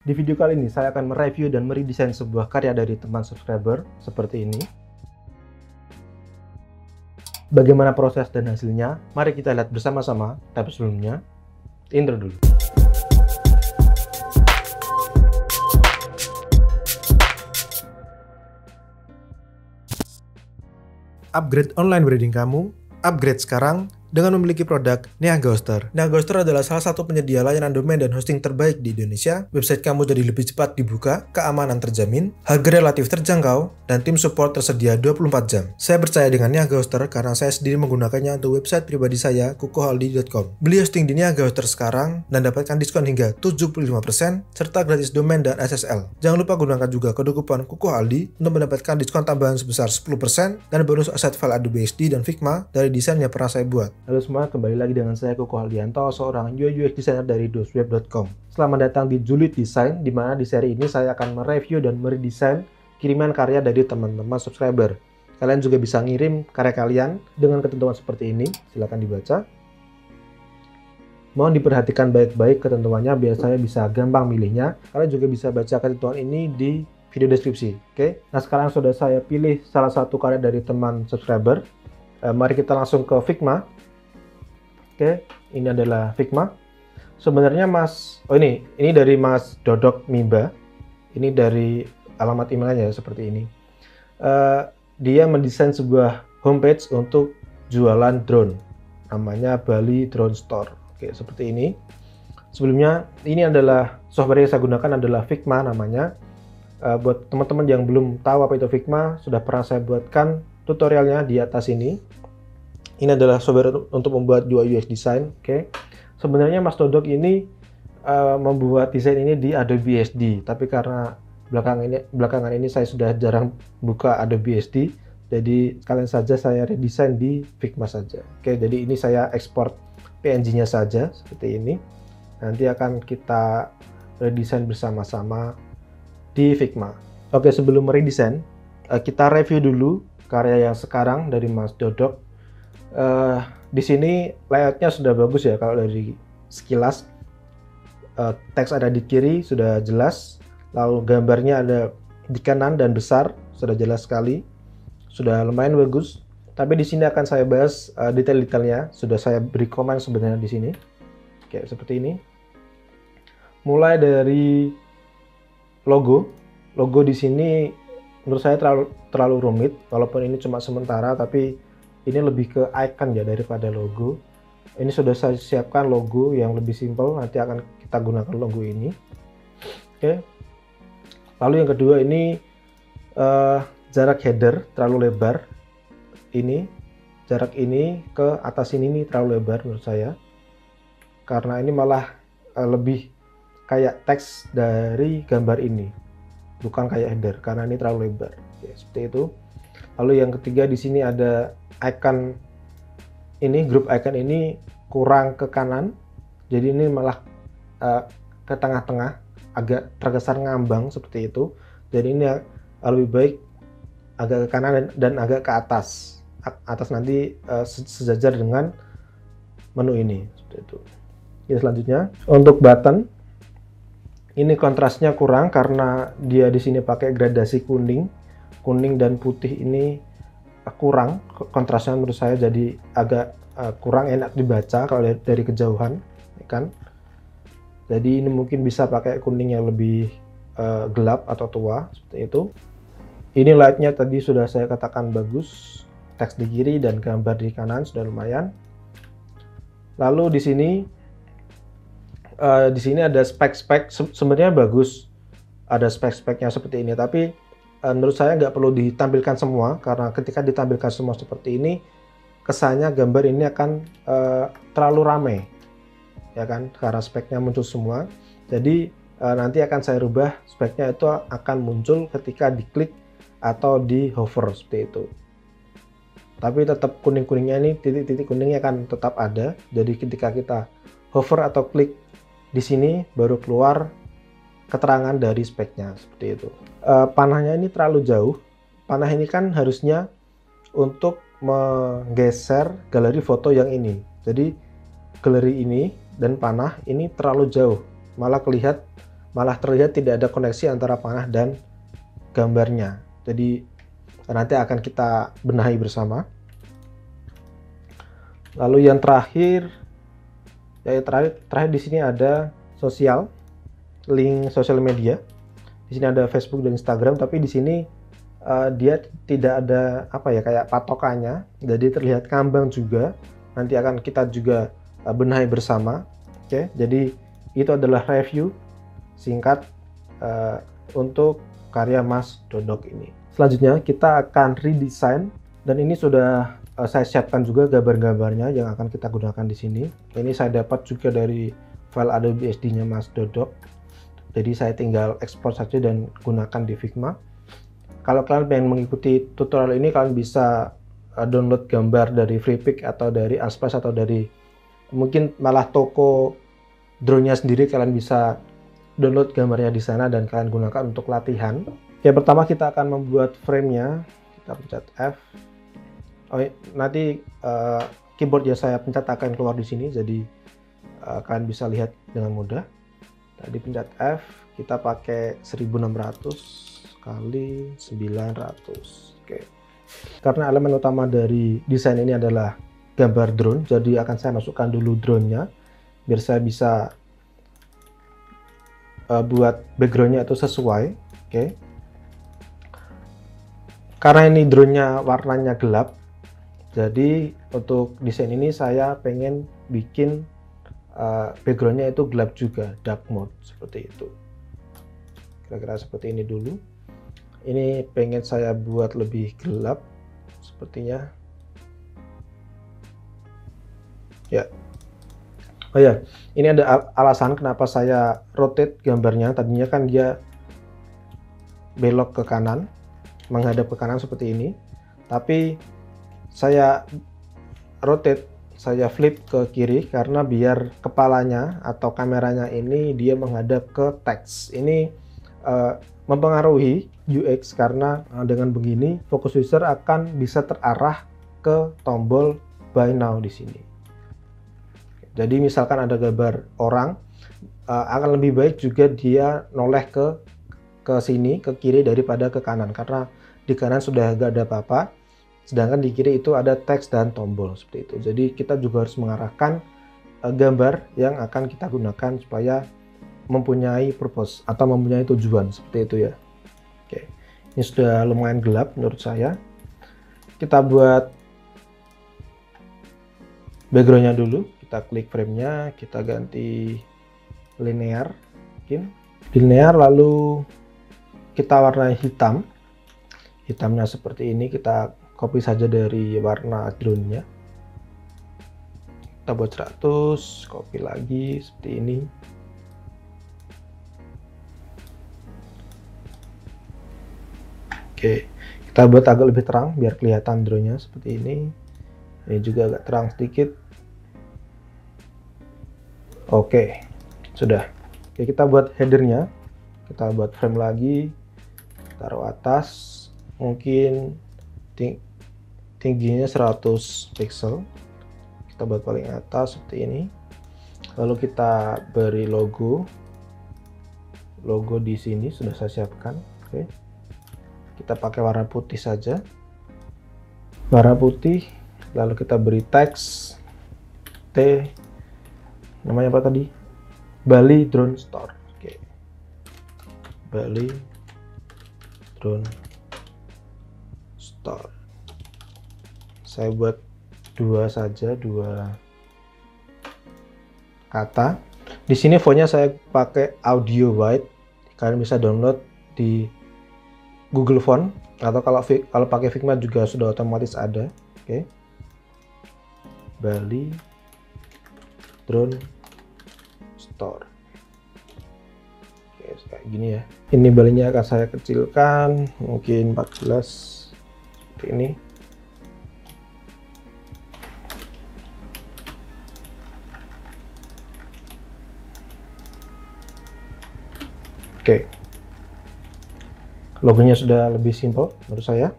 Di video kali ini saya akan mereview dan meredesain sebuah karya dari teman subscriber seperti ini. Bagaimana proses dan hasilnya? Mari kita lihat bersama-sama. Tapi sebelumnya, intro dulu. Upgrade online branding kamu, upgrade sekarang dengan memiliki produk Niaga Hoster. Niaga Hoster adalah salah satu penyedia layanan domain dan hosting terbaik di Indonesia. Website kamu jadi lebih cepat dibuka, keamanan terjamin, harga relatif terjangkau, dan tim support tersedia 24 jam. Saya percaya dengan Niaga Hoster karena saya sendiri menggunakannya untuk website pribadi saya, kukohaldi.com. Beli hosting di Niaga Hoster sekarang dan dapatkan diskon hingga 75% serta gratis domain dan SSL. Jangan lupa gunakan juga kode kupon kukohaldi untuk mendapatkan diskon tambahan sebesar 10% dan bonus aset file Adobe SD dan Figma dari desain yang pernah saya buat. Halo semua, kembali lagi dengan saya Kuko Haldianto, seorang UI UX designer dari dosweb.com. Selamat datang di Julid Design, di mana di seri ini saya akan mereview dan meredesain kiriman karya dari teman-teman subscriber. Kalian juga bisa ngirim karya kalian dengan ketentuan seperti ini, silahkan dibaca. Mohon diperhatikan baik-baik ketentuannya biar saya bisa gampang milihnya. Kalian juga bisa baca ketentuan ini di video deskripsi. Oke? Nah, sekarang sudah saya pilih salah satu karya dari teman subscriber. Mari kita langsung ke Figma. Oke, ini adalah Figma. Sebenarnya ini dari Mas Dodok Mimba. Ini dari alamat emailnya seperti ini. Dia mendesain sebuah homepage untuk jualan drone. Namanya Bali Drone Store. Oke, seperti ini. Sebelumnya, ini adalah software yang saya gunakan adalah Figma namanya. Buat teman-teman yang belum tahu apa itu Figma, sudah pernah saya buatkan tutorialnya di atas ini. Ini adalah software untuk membuat UI UX design. Oke. Sebenarnya Mas Dodok ini membuat desain ini di Adobe SD, tapi karena belakangan ini saya sudah jarang buka Adobe SD, jadi sekalian saja saya redesign di Figma saja. Oke, jadi ini saya ekspor PNG-nya saja seperti ini. Nanti akan kita redesign bersama-sama di Figma. Oke, sebelum meredesign, kita review dulu karya yang sekarang dari Mas Dodok. Di sini layoutnya sudah bagus ya, kalau dari sekilas. Teks ada di kiri sudah jelas, lalu gambarnya ada di kanan dan besar, sudah jelas sekali, sudah lumayan bagus. Tapi di sini akan saya bahas detail-detailnya, sudah saya beri komen sebenarnya di sini. Kayak seperti ini. Mulai dari logo di sini menurut saya terlalu rumit, walaupun ini cuma sementara, tapi ini lebih ke icon ya daripada logo. Ini sudah saya siapkan logo yang lebih simple, nanti akan kita gunakan logo ini. Oke. Lalu yang kedua ini jarak header terlalu lebar. Ini jarak ini ke atas ini terlalu lebar menurut saya. Karena ini malah lebih kayak teks dari gambar ini, bukan kayak header karena ini terlalu lebar. Oke, seperti itu. Lalu yang ketiga di sini ada icon ini, grup icon ini kurang ke kanan, jadi ini malah ke tengah-tengah, agak terkesan ngambang seperti itu. Jadi ini lebih baik agak ke kanan dan agak ke atas nanti sejajar dengan menu ini seperti itu. Ya, selanjutnya untuk button ini kontrasnya kurang karena dia di sini pakai gradasi kuning dan putih. Ini kurang kontrasnya menurut saya, jadi agak kurang enak dibaca kalau dari kejauhan, kan. Jadi ini mungkin bisa pakai kuning yang lebih gelap atau tua seperti itu. Ini lightnya tadi sudah saya katakan bagus, teks di kiri dan gambar di kanan sudah lumayan. Lalu di sini ada spek-spek, sebenarnya bagus, ada spek-speknya seperti ini, tapi menurut saya nggak perlu ditampilkan semua, karena ketika ditampilkan semua seperti ini, kesannya gambar ini akan terlalu ramai, ya kan, karena speknya muncul semua. Jadi nanti akan saya rubah speknya, itu akan muncul ketika diklik atau di hover seperti itu. Tapi tetap kuning-kuningnya ini, titik-titik kuningnya akan tetap ada. Jadi ketika kita hover atau klik di sini baru keluar keterangan dari speknya seperti itu. Panahnya ini terlalu jauh. Panah ini kan harusnya untuk menggeser galeri foto yang ini. Jadi galeri ini dan panah ini terlalu jauh, malah malah terlihat tidak ada koneksi antara panah dan gambarnya. Jadi nanti akan kita benahi bersama. Lalu yang terakhir, terakhir di sini ada sosial, link sosial media. Di sini ada Facebook dan Instagram, tapi di sini dia tidak ada kayak patokannya, jadi terlihat ngambang juga. Nanti akan kita juga benahi bersama. Oke, jadi itu adalah review singkat untuk karya Mas Dodok ini. Selanjutnya kita akan redesign, dan ini sudah saya siapkan juga gambar-gambarnya yang akan kita gunakan di sini. Ini saya dapat juga dari file Adobe SD-nya Mas Dodok. Jadi saya tinggal ekspor saja dan gunakan di Figma. Kalau kalian pengen mengikuti tutorial ini, kalian bisa download gambar dari Freepik atau dari AliExpress atau dari mungkin malah toko drone-nya sendiri. Kalian bisa download gambarnya di sana dan kalian gunakan untuk latihan. Oke, pertama kita akan membuat frame-nya. Kita pencet F. Nanti keyboard yang saya pencet akan keluar di sini, jadi kalian bisa lihat dengan mudah. Tadi pencet F, kita pakai 1600 kali 900. Oke. Karena elemen utama dari desain ini adalah gambar drone, jadi akan saya masukkan dulu drone-nya biar saya bisa buat background-nya itu sesuai. Oke. Karena ini drone-nya warnanya gelap, jadi untuk desain ini saya pengen bikin background-nya itu gelap juga, dark mode seperti itu. Kira-kira seperti ini dulu. Ini pengen saya buat lebih gelap sepertinya. Ya. Oh ya, ini ada alasan kenapa saya rotate gambarnya. Tadinya kan dia belok ke kanan, menghadap ke kanan seperti ini. Tapi saya rotate, saya flip ke kiri karena biar kepalanya atau kameranya ini dia menghadap ke teks. Ini mempengaruhi UX karena dengan begini focus user akan bisa terarah ke tombol buy now di sini. Jadi misalkan ada gambar orang, akan lebih baik juga dia noleh ke sini, ke kiri daripada ke kanan, karena di kanan sudah gak ada apa-apa, sedangkan di kiri itu ada teks dan tombol seperti itu. Jadi kita juga harus mengarahkan gambar yang akan kita gunakan supaya mempunyai purpose atau mempunyai tujuan seperti itu ya. Oke, ini sudah lumayan gelap menurut saya. Kita buat backgroundnya dulu. Kita klik frame-nya, kita ganti linear, mungkin linear, lalu kita warnai hitam. Hitamnya seperti ini, kita copy saja dari warna drone-nya. Kita buat 100, copy lagi seperti ini. Oke, kita buat agak lebih terang biar kelihatan drone-nya seperti ini. Ini juga agak terang sedikit. Oke, sudah. Oke, kita buat header-nya. Kita buat frame lagi, taruh atas, mungkin tingginya 100 pixel. Kita buat paling atas seperti ini. Lalu kita beri logo di sini sudah saya siapkan. Oke, kita pakai warna putih saja, warna putih. Lalu kita beri teks T, namanya apa tadi, Bali Drone Store. Oke, Bali Drone Store. Saya buat dua saja, dua kata. Di sini fontnya saya pakai Audio White. Kalian bisa download di Google Font atau kalau pakai Figma juga sudah otomatis ada. Oke. Bali Drone Store. Oke, kayak gini ya. Ini balinya akan saya kecilkan, mungkin 14 seperti ini. Oke, logonya sudah lebih simple menurut saya.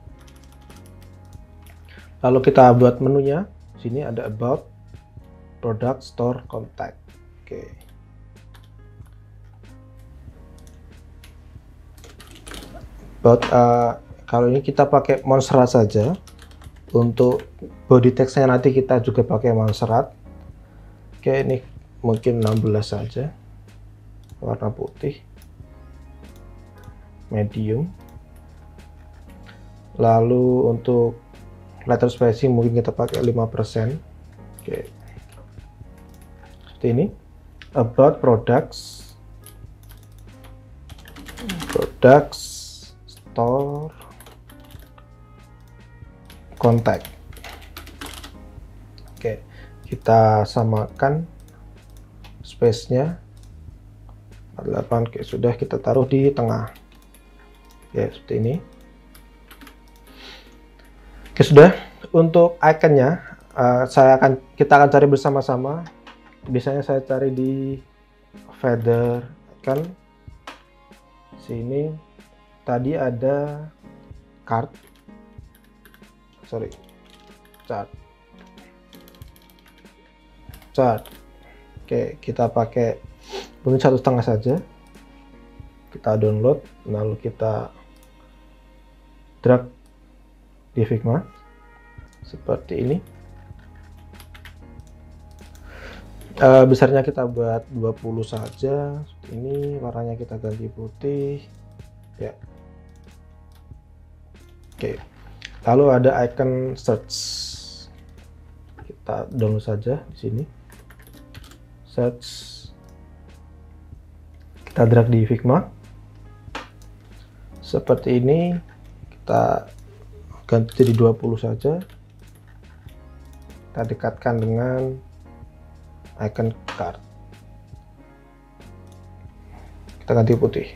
Lalu kita buat menunya. Sini ada About, Product, Store, Contact. Oke. Kalau ini kita pakai Montserrat saja. Untuk body text-nya nanti kita juga pakai Montserrat. Oke, ini mungkin 16 saja, warna putih, medium. Lalu untuk letter spacing mungkin kita pakai 5%. Oke, seperti ini. About products, store, contact. Oke, kita samakan space-nya 48. Oke, sudah, kita taruh di tengah. Oke, seperti ini. Oke, sudah. Untuk iconnya kita akan cari bersama-sama. Biasanya saya cari di feather icon. Sini tadi ada chart. Oke, kita pakai mungkin 1,5 saja. Kita download, lalu kita drag di Figma seperti ini. Besarnya kita buat 20 saja. Ini warnanya kita ganti putih ya. Oke, lalu ada icon search, kita download saja di sini. Search, kita drag di Figma seperti ini. Kita ganti jadi 20 saja. Kita dekatkan dengan icon card. Kita ganti putih.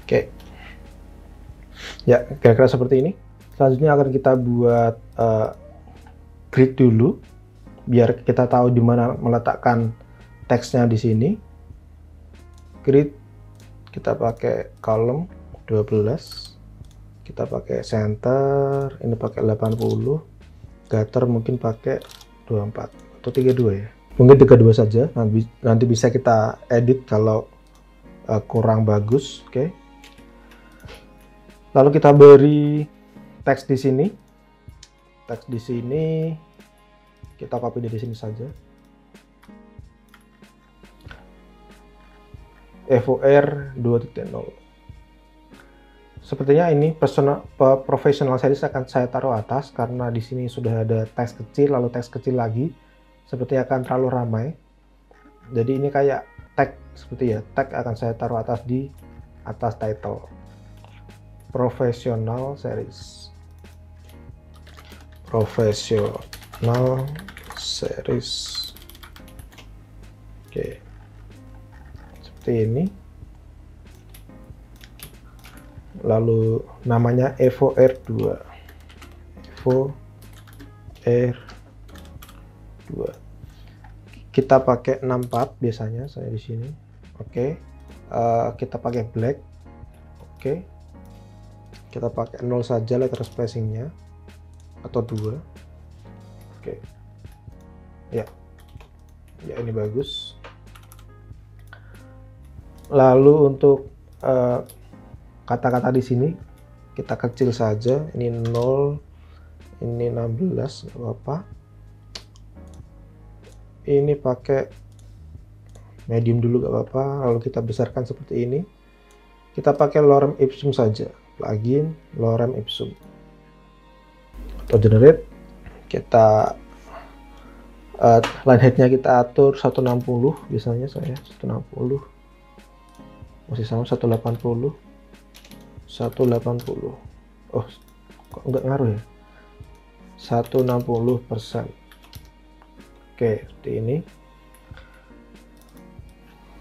Oke. Ya, kira-kira seperti ini. Selanjutnya akan kita buat grid dulu, biar kita tahu di mana meletakkan teksnya di sini. Grid kita pakai column 12. Kita pakai center, ini pakai 80, gutter mungkin pakai 24 atau 32 ya. Mungkin 32 saja, nanti bisa kita edit kalau kurang bagus. Oke. Lalu kita beri teks di sini. Teks di sini kita copy dari sini saja. FOR 2.0. Sepertinya ini professional series akan saya taruh atas karena di sini sudah ada teks kecil, lalu teks kecil lagi. Sepertinya akan terlalu ramai. Jadi ini kayak tag seperti ya. Tag akan saya taruh atas di atas title. Professional series. Professional series. Oke. Seperti ini. Lalu namanya EVOR2. EVOR2. Kita pakai 64 biasanya saya di sini. Oke. Kita pakai black. Oke. Kita pakai 0 saja letter spacingnya atau 2. Oke. Ya. Ya, ini bagus. Lalu untuk kata-kata di sini kita kecil saja, ini 0, ini 16, nggak apa-apa. Ini pakai medium dulu, nggak apa-apa. Lalu kita besarkan seperti ini. Kita pakai lorem ipsum saja, plugin lorem ipsum atau generate. Kita line height-nya kita atur 160, biasanya saya 160, masih sama 180. 180. Oh, kok nggak ngaruh ya? 160%. Oke, seperti ini.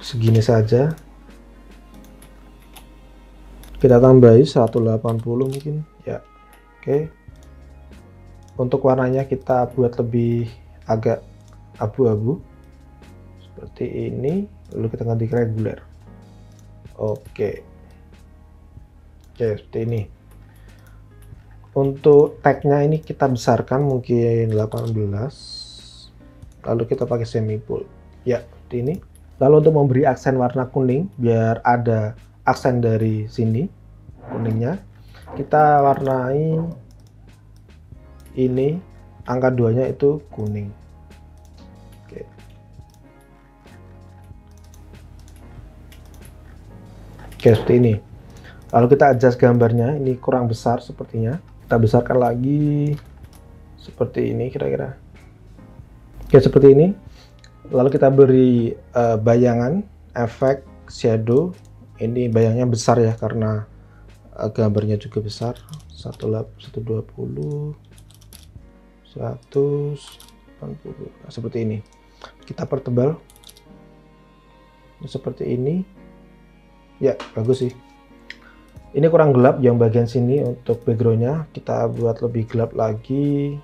Segini saja. Kita tambahi 180 mungkin. Ya. Oke. Untuk warnanya kita buat lebih agak abu-abu. Seperti ini. Lalu kita ganti regular. Oke. Oke, seperti ini. Untuk tagnya ini kita besarkan mungkin 18. Lalu kita pakai semi bold. Ya, seperti ini. Lalu untuk memberi aksen warna kuning biar ada aksen dari sini kuningnya, kita warnai ini angka 2-nya itu kuning. Oke. Oke, seperti ini. Lalu kita adjust gambarnya, ini kurang besar sepertinya. Kita besarkan lagi seperti ini kira-kira. Oke, seperti ini. Lalu kita beri bayangan, efek, shadow. Ini bayangnya besar ya karena gambarnya juga besar. 120, 180. Nah, seperti ini. Kita pertebal. Seperti ini. Ya, bagus sih. Ini kurang gelap yang bagian sini untuk backgroundnya. Kita buat lebih gelap lagi.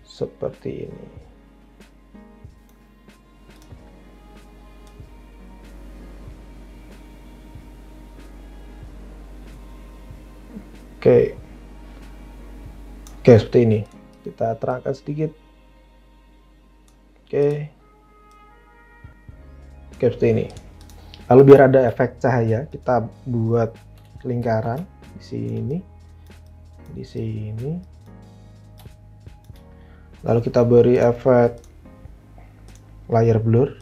Seperti ini. Oke. Oke, seperti ini. Kita terangkan sedikit. Oke. Oke, seperti ini. Lalu biar ada efek cahaya, kita buat lingkaran di sini. Di sini. Lalu kita beri efek layer blur.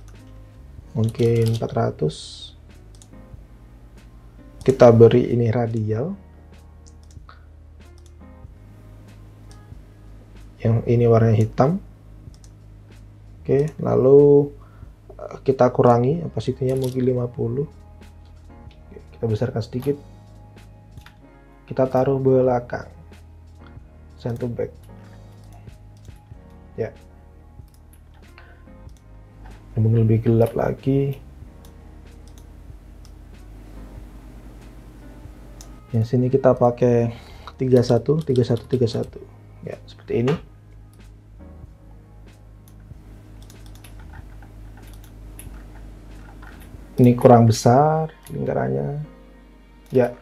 Mungkin 400. Kita beri ini radial. Yang ini warnanya hitam. Oke, lalu kita kurangi opacity-nya mungkin 50. Oke, kita besarkan sedikit. Kita taruh belakang. Send to back. Ya. Mungkin lebih gelap lagi. Yang sini kita pakai 31, 31, 31. Ya, seperti ini. Ini kurang besar lingkarannya. Ya.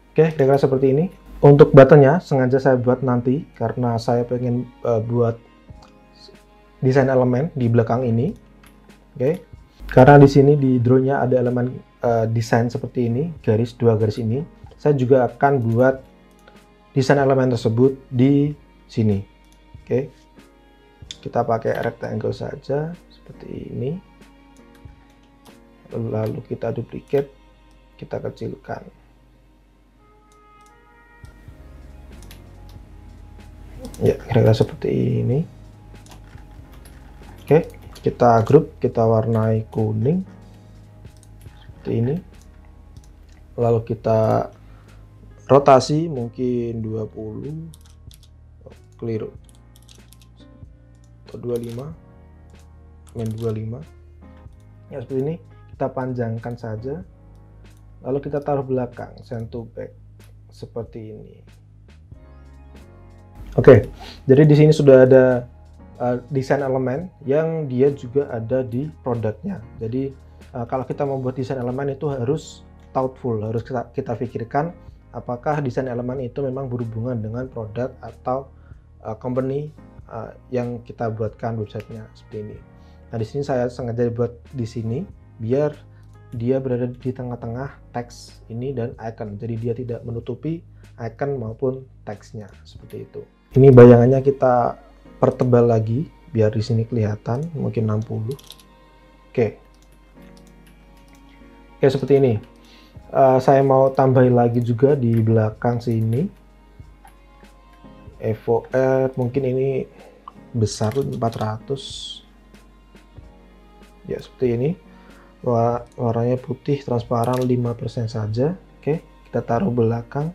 Oke, kira-kira seperti ini. Untuk buttonnya sengaja saya buat nanti karena saya pengen buat desain elemen di belakang ini. Oke. Karena di sini di drone-nya ada elemen desain seperti ini, dua garis ini. Saya juga akan buat desain elemen tersebut di sini. Oke. Kita pakai rectangle saja seperti ini. Lalu kita duplicate, kita kecilkan. Ya, kira-kira seperti ini. Oke, kita group, kita warnai kuning seperti ini. Lalu kita rotasi mungkin 20, keliru, atau 25, 25. Ya, seperti ini. Kita panjangkan saja, lalu kita taruh belakang, send to back seperti ini. Oke, jadi di sini sudah ada desain elemen yang dia juga ada di produknya. Jadi kalau kita membuat desain elemen itu harus thoughtful, harus kita pikirkan apakah desain elemen itu memang berhubungan dengan produk atau company yang kita buatkan websitenya seperti ini. Nah, di sini saya sengaja buat di sini biar dia berada di tengah-tengah teks ini dan icon, jadi dia tidak menutupi icon maupun teksnya seperti itu. Ini bayangannya kita pertebal lagi biar di sini kelihatan, mungkin 60. Oke, seperti ini. Saya mau tambahin lagi juga di belakang sini. Evo R mungkin ini besar 400. Ya, seperti ini. Warnanya putih transparan 5% saja. Oke, kita taruh belakang.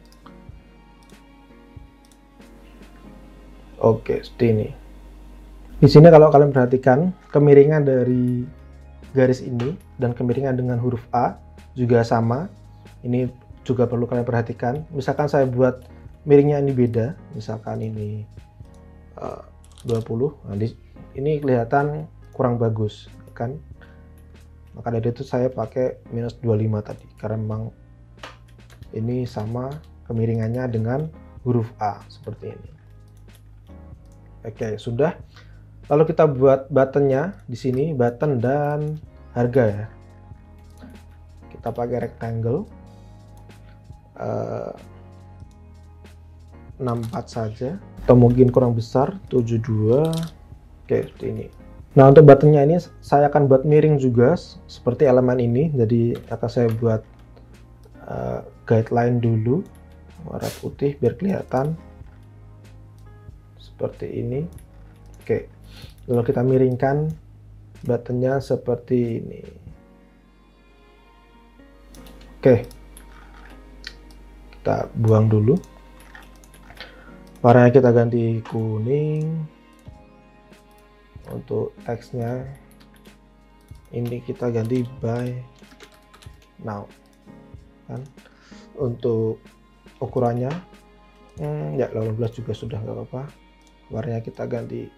Oke, seperti ini. Di sini kalau kalian perhatikan kemiringan dari garis ini dan kemiringan dengan huruf A juga sama. Ini juga perlu kalian perhatikan. Misalkan saya buat miringnya ini beda, misalkan ini 20. Nah, ini kelihatan kurang bagus, kan? Maka dari itu saya pakai minus 25 tadi karena memang ini sama kemiringannya dengan huruf A seperti ini. Oke, sudah. Lalu kita buat buttonnya di sini, button dan harga ya. kita pakai rectangle 64 saja, atau mungkin kurang besar 72. Oke, seperti ini. Nah, untuk buttonnya ini saya akan buat miring juga seperti elemen ini. Jadi akan saya buat guideline dulu warna putih biar kelihatan seperti ini. Oke, lalu kita miringkan buttonnya seperti ini. Oke, kita buang dulu. Warnanya kita ganti kuning. Untuk teksnya ini kita ganti by now kan. Untuk ukurannya ya 18 juga sudah nggak apa-apa. Warnanya kita ganti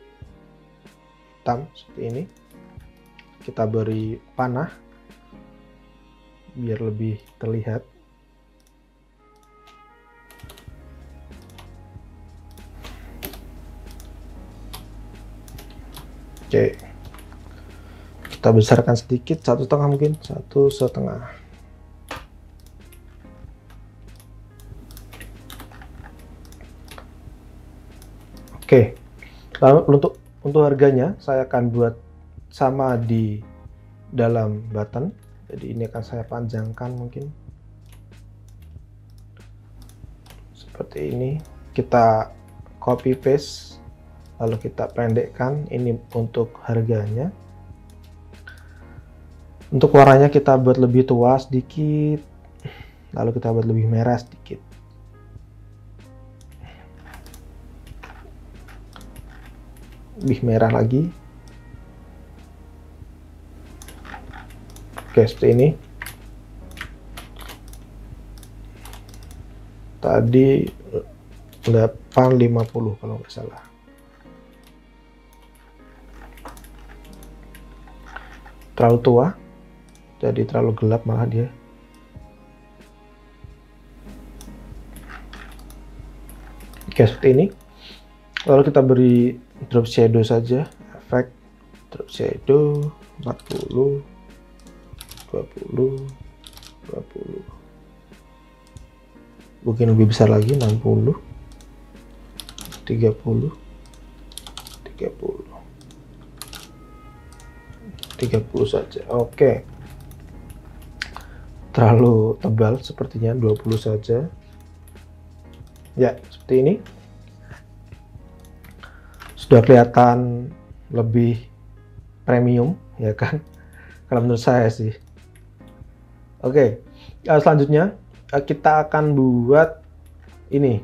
hitam seperti ini. Kita beri panah biar lebih terlihat. Oke, kita besarkan sedikit, 1,5 mungkin, 1,5. Oke, lalu untuk harganya saya akan buat sama di dalam button. Jadi ini akan saya panjangkan mungkin seperti ini. Kita copy paste. Lalu kita pendekkan ini untuk harganya. Untuk warnanya kita buat lebih tua sedikit, lalu kita buat lebih merah sedikit. Lebih merah lagi. Oke, seperti ini. Tadi 850 kalau nggak salah. Terlalu tua, jadi terlalu gelap malah dia. Oke, seperti ini. Lalu kita beri drop shadow saja, efek drop shadow 40, 20, 20. Mungkin lebih besar lagi 60, 30, 30. 30 saja. Oke. Terlalu tebal sepertinya, 20 saja. Ya, seperti ini. Sudah kelihatan lebih premium, ya kan? Kalau menurut saya sih. Oke. Selanjutnya kita akan buat ini,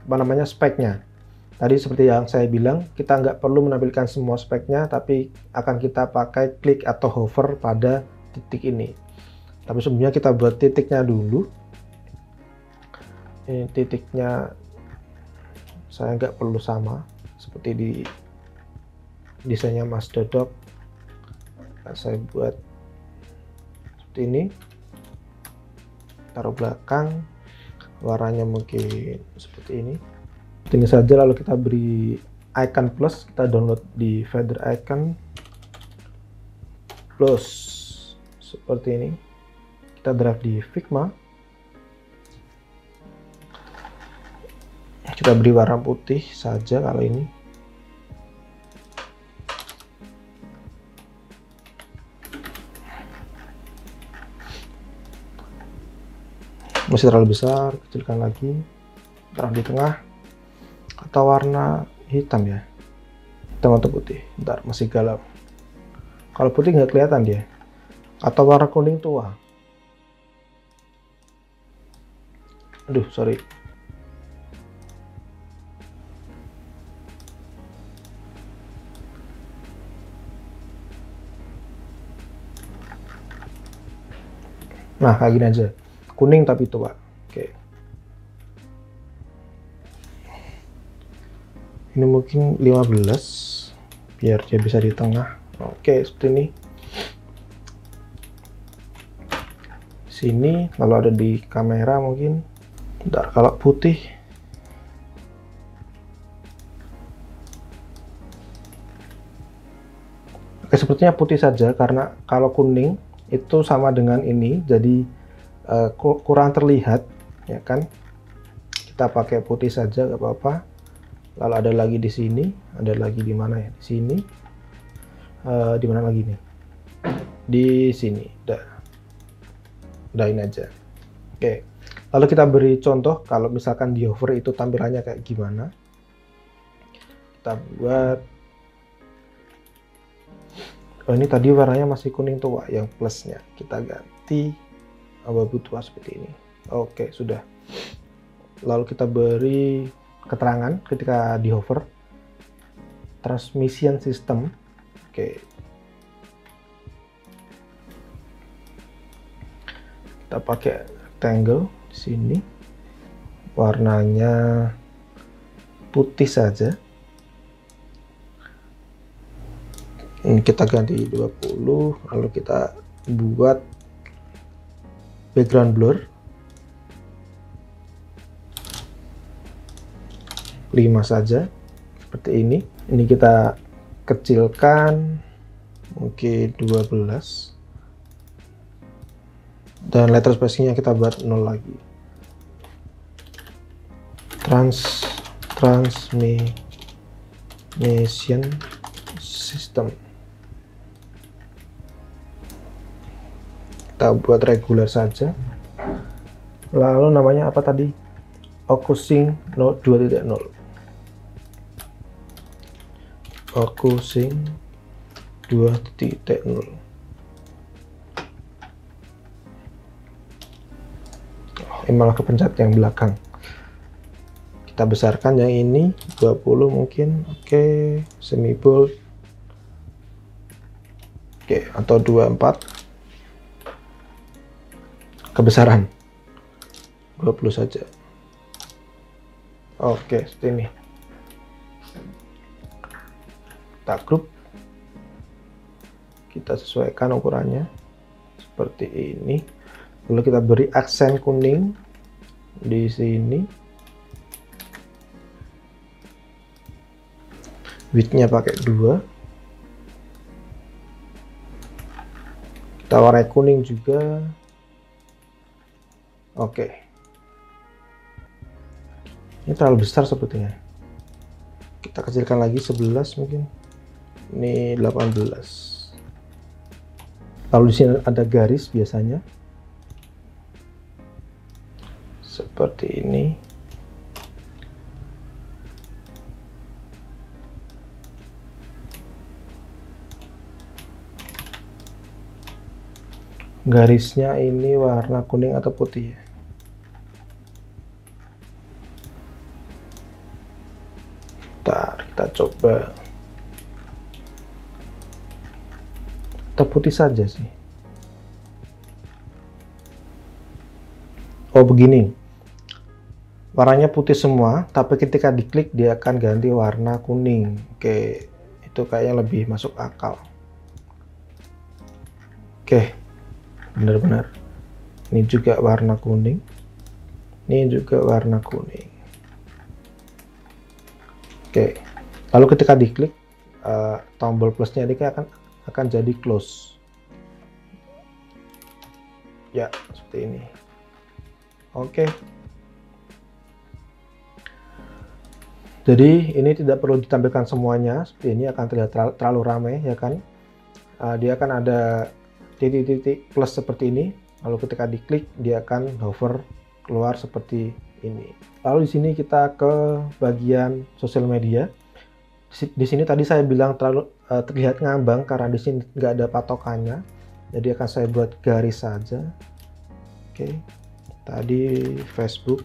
apa namanya, speknya. Tadi seperti yang saya bilang, kita nggak perlu menampilkan semua speknya, tapi akan kita pakai klik atau hover pada titik ini. Tapi sebelumnya kita buat titiknya dulu. Ini titiknya saya nggak perlu sama seperti di desainnya Mas Dodok. Saya buat seperti ini. Taruh belakang, warnanya mungkin seperti ini. Ini saja, lalu kita beri icon plus, kita download di feather icon plus seperti ini. Kita drag di Figma, kita beri warna putih saja kalau ini. Masih terlalu besar, kecilkan lagi, taruh di tengah. Atau warna hitam ya, hitam atau putih, bentar, masih galau. Kalau putih nggak kelihatan dia. Atau warna kuning tua. Aduh, sorry. Nah, kayak gini aja, kuning tapi tua. Oke. Ini mungkin 15 biar dia bisa di tengah. Oke, seperti ini. Sini kalau ada di kamera mungkin. Bentar, kalau putih oke, sepertinya putih saja, karena kalau kuning itu sama dengan ini, jadi kurang terlihat, ya kan? Kita pakai putih saja, nggak apa-apa. Lalu ada lagi di sini, ada lagi di mana ya? Di sini, di mana lagi nih? Di sini, udahin aja. Oke, lalu kita beri contoh kalau misalkan di hover itu tampilannya kayak gimana. Kita buat, oh ini tadi warnanya masih kuning tua, yang plusnya kita ganti abu-abu tua seperti ini. Oke, sudah. Lalu kita beri keterangan ketika di hover, transmission system. Oke, kita pakai rectangle di sini, warnanya putih saja. Ini kita ganti 20, lalu kita buat background blur 5 saja, seperti ini. Ini kita kecilkan mungkin 12, dan letter spacingnya kita buat 0 lagi. Transmission system kita buat regular saja. Lalu namanya apa tadi? Occusing 2.0. Occusing 2.0. Ini malah kepencet yang belakang. Kita besarkan yang ini 20 mungkin. Oke, semi bold. Oke, atau 24. Kebesaran 20 saja. Oke, seperti ini. Kita group, kita sesuaikan ukurannya seperti ini. Lalu kita beri aksen kuning di sini. Width-nya pakai 2. Kita warnai kuning juga. Oke. Ini terlalu besar sepertinya. Kita kecilkan lagi 11 mungkin. Ini 18. Lalu di sini ada garis biasanya. Seperti ini. Garisnya ini warna kuning atau putih ya? Bentar, kita coba. Kita putih saja sih. Oh begini. Warnanya putih semua, tapi ketika diklik dia akan ganti warna kuning. Oke, itu kayaknya lebih masuk akal. Oke. Benar-benar. Ini juga warna kuning. Ini juga warna kuning. Oke. Lalu ketika diklik tombol plusnya ini akan jadi close. Ya, seperti ini. Oke. Jadi ini tidak perlu ditampilkan semuanya. Seperti ini akan terlihat terlalu ramai, ya kan? Dia akan ada titik-titik plus seperti ini, lalu ketika diklik dia akan hover keluar seperti ini. Lalu di sini kita ke bagian sosial media. Di sini tadi saya bilang terlihat ngambang karena di sini nggak ada patokannya, jadi akan saya buat garis saja. Oke, tadi Facebook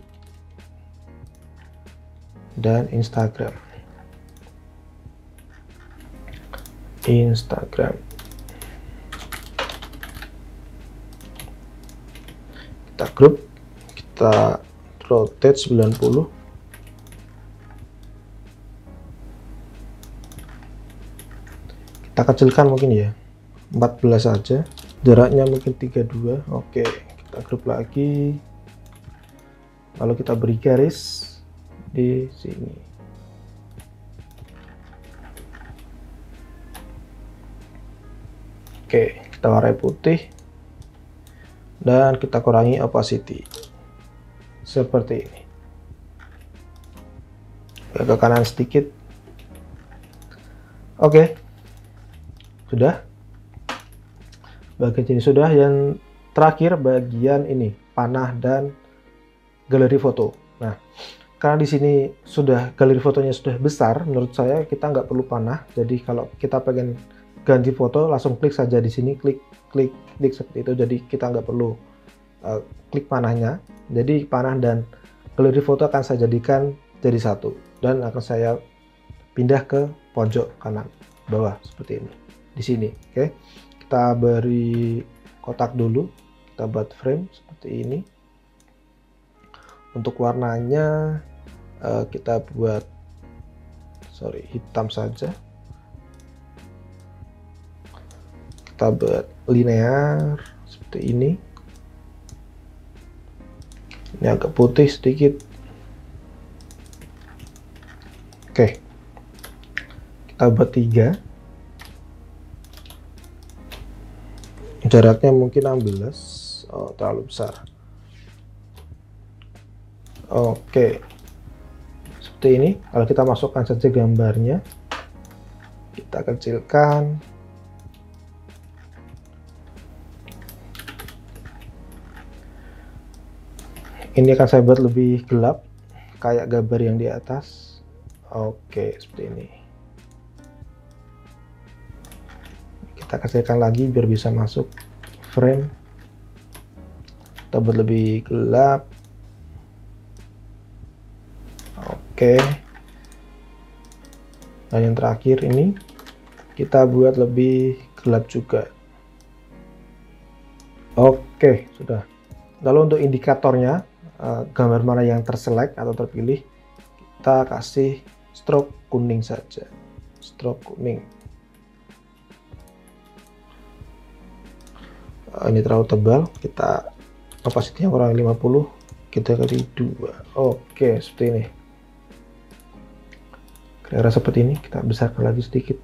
dan Instagram. Kita group, kita rotate 90. Kita kecilkan mungkin ya 14 saja, jaraknya mungkin 32. Oke, kita group lagi, lalu kita beri garis di sini. Oke, kita warnai putih. dan kita kurangi opacity seperti ini. Ke kanan sedikit. Oke, sudah. Bagian ini sudah. Yang terakhir bagian ini, panah dan galeri foto. Nah, karena di sini sudah galeri fotonya sudah besar, menurut saya kita nggak perlu panah. Jadi kalau kita pengen ganti foto, langsung klik saja di sini, klik seperti itu. Jadi kita nggak perlu klik panahnya. Jadi panah dan galeri foto akan saya jadikan jadi satu, dan akan saya pindah ke pojok kanan bawah seperti ini di sini. Oke, kita beri kotak dulu, kita buat frame seperti ini. Untuk warnanya kita buat hitam saja. Kita buat linear seperti ini. Ini agak putih sedikit. Oke, kita buat 3. Jaraknya mungkin 16. Oh, terlalu besar. Oke, seperti ini. Kalau kita masukkan saja gambarnya, kita kecilkan. Ini akan saya buat lebih gelap, kayak gambar yang di atas. Oke, seperti ini. Kita kecilkan lagi biar bisa masuk frame. Kita buat lebih gelap. Oke. Dan yang terakhir ini kita buat lebih gelap juga. Oke, sudah. Lalu untuk indikatornya, gambar mana yang terselect atau terpilih, kita kasih stroke kuning saja. Stroke kuning. Ini terlalu tebal, kita opacity-nya kurang 50, kita kali 2. Oke, seperti ini. Kira-kira seperti ini, kita besarkan lagi sedikit.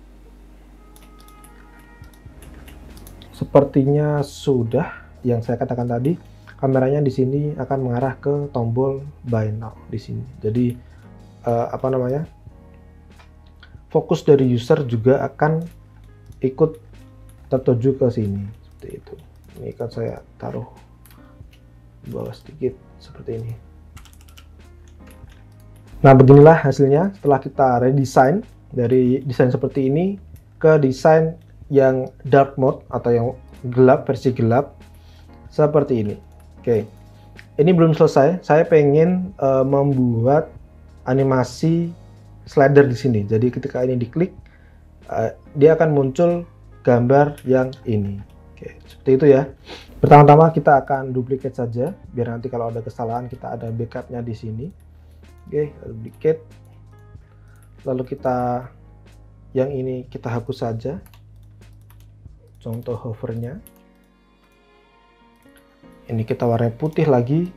Sepertinya sudah. Yang saya katakan tadi, kameranya di sini akan mengarah ke tombol buy now di sini. Jadi fokus dari user juga akan ikut tertuju ke sini seperti itu. Ini kan saya taruh bawah sedikit seperti ini. Nah, beginilah hasilnya setelah kita redesign dari desain seperti ini ke desain yang dark mode atau yang gelap, versi gelap seperti ini. Oke, ini belum selesai. Saya pengen membuat animasi slider di sini. Jadi ketika ini diklik, dia akan muncul gambar yang ini. Oke, seperti itu ya. Pertama-tama kita akan duplicate saja, biar nanti kalau ada kesalahan kita ada backupnya di sini. Oke, duplicate. Lalu kita yang ini kita hapus saja. Contoh hovernya. Ini kita warnai putih lagi.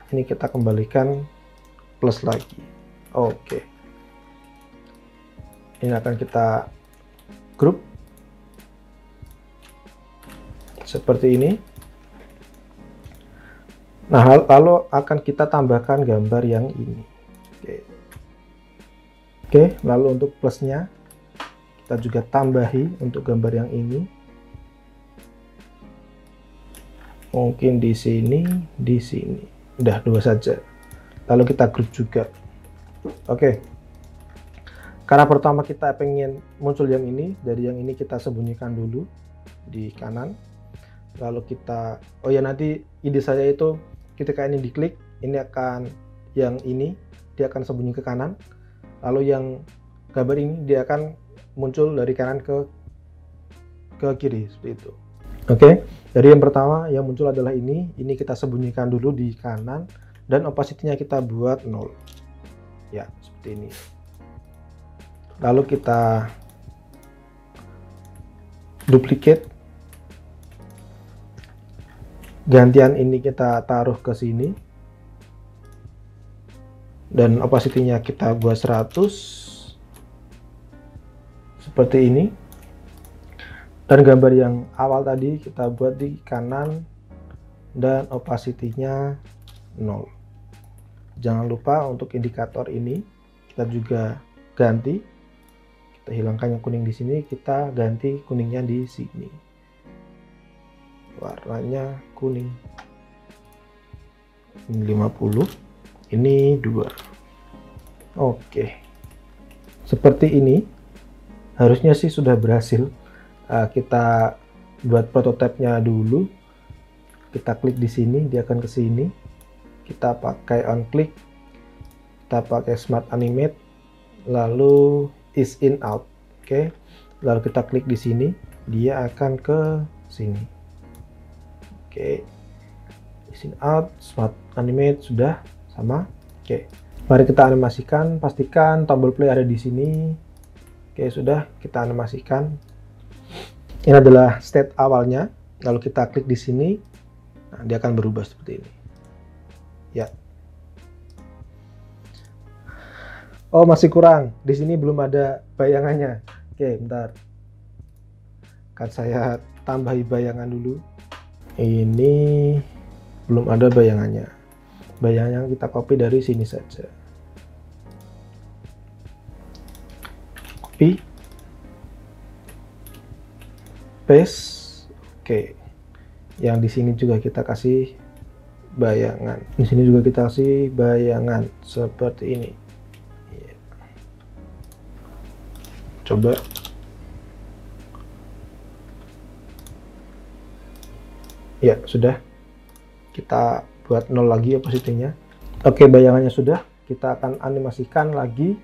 Ini kita kembalikan plus lagi. Oke. Ini akan kita group seperti ini. Nah, lalu akan kita tambahkan gambar yang ini. Oke, lalu untuk plusnya kita juga tambahi untuk gambar yang ini. Mungkin di sini, di sini. Udah 2 saja. Lalu kita group juga. Oke. Karena pertama kita pengen muncul yang ini, dari yang ini kita sembunyikan dulu di kanan. Lalu kita, oh ya, nanti ide saya itu ketika ini diklik, ini akan yang ini dia akan sembunyi ke kanan. Lalu yang gambar ini dia akan muncul dari kanan ke kiri seperti itu. Oke, jadi yang pertama yang muncul adalah ini kita sembunyikan dulu di kanan dan opacity-nya kita buat 0. Ya, seperti ini. Lalu kita duplicate. Gantian ini kita taruh ke sini. Dan opacity-nya kita buat 100. Seperti ini. Dan gambar yang awal tadi kita buat di kanan dan opacity-nya 0. Jangan lupa untuk indikator ini kita juga ganti. Kita hilangkan yang kuning di sini, kita ganti kuningnya di sini. Warnanya kuning. Ini 50, ini 2. Oke. Seperti ini. Harusnya sih sudah berhasil. Kita buat prototipenya dulu. Kita klik di sini, dia akan ke sini. Kita pakai on click. Kita pakai smart animate. Lalu is in out. Oke. Lalu kita klik di sini, dia akan ke sini. Oke. Is in out, smart animate sudah sama. Oke. Mari kita animasikan, pastikan tombol play ada di sini. Oke, sudah kita animasikan. Ini adalah state awalnya. Lalu kita klik di sini, nah, dia akan berubah seperti ini. Ya. Oh, masih kurang. Di sini belum ada bayangannya. Oke, bentar. Akan saya tambahi bayangan dulu. Ini belum ada bayangannya. Bayangannya kita copy dari sini saja. Paste. Oke. Yang di sini juga kita kasih bayangan. Di sini juga kita kasih bayangan seperti ini. Coba. Ya, sudah. Kita buat 0 lagi opacity-nya. Oke, bayangannya sudah. Kita akan animasikan lagi.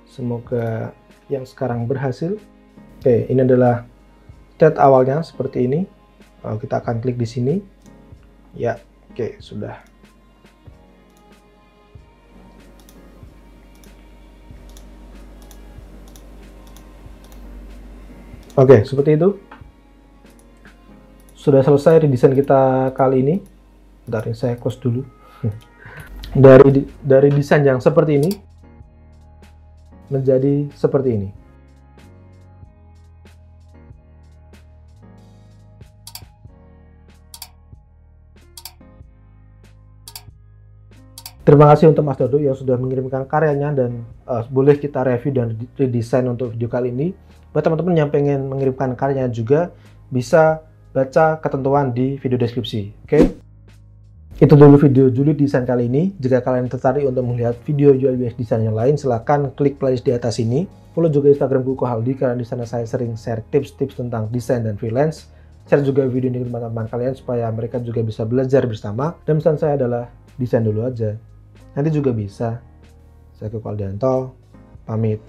Semoga yang sekarang berhasil. Oke, ini adalah state awalnya seperti ini. Kita akan klik di sini. Ya, oke, sudah. Oke, seperti itu. Sudah selesai redesign kita kali ini. Bentar, ini saya close dulu. Dari desain yang seperti ini menjadi seperti ini. Terima kasih untuk Mas Dodo yang sudah mengirimkan karyanya dan boleh kita review dan redesign untuk video kali ini. Buat teman-teman yang pengen mengirimkan karyanya juga bisa baca ketentuan di video deskripsi. Oke? Itu dulu video Julid desain kali ini. Jika kalian tertarik untuk melihat video UI UX desain yang lain, silahkan klik playlist di atas ini. Follow juga Instagram Kuko Haldi karena di sana saya sering share tips-tips tentang desain dan freelance. Share juga video ini ke teman-teman kalian supaya mereka juga bisa belajar bersama. Dan pesan saya adalah desain dulu aja. Nanti juga bisa. Saya Kuko Haldianto, pamit.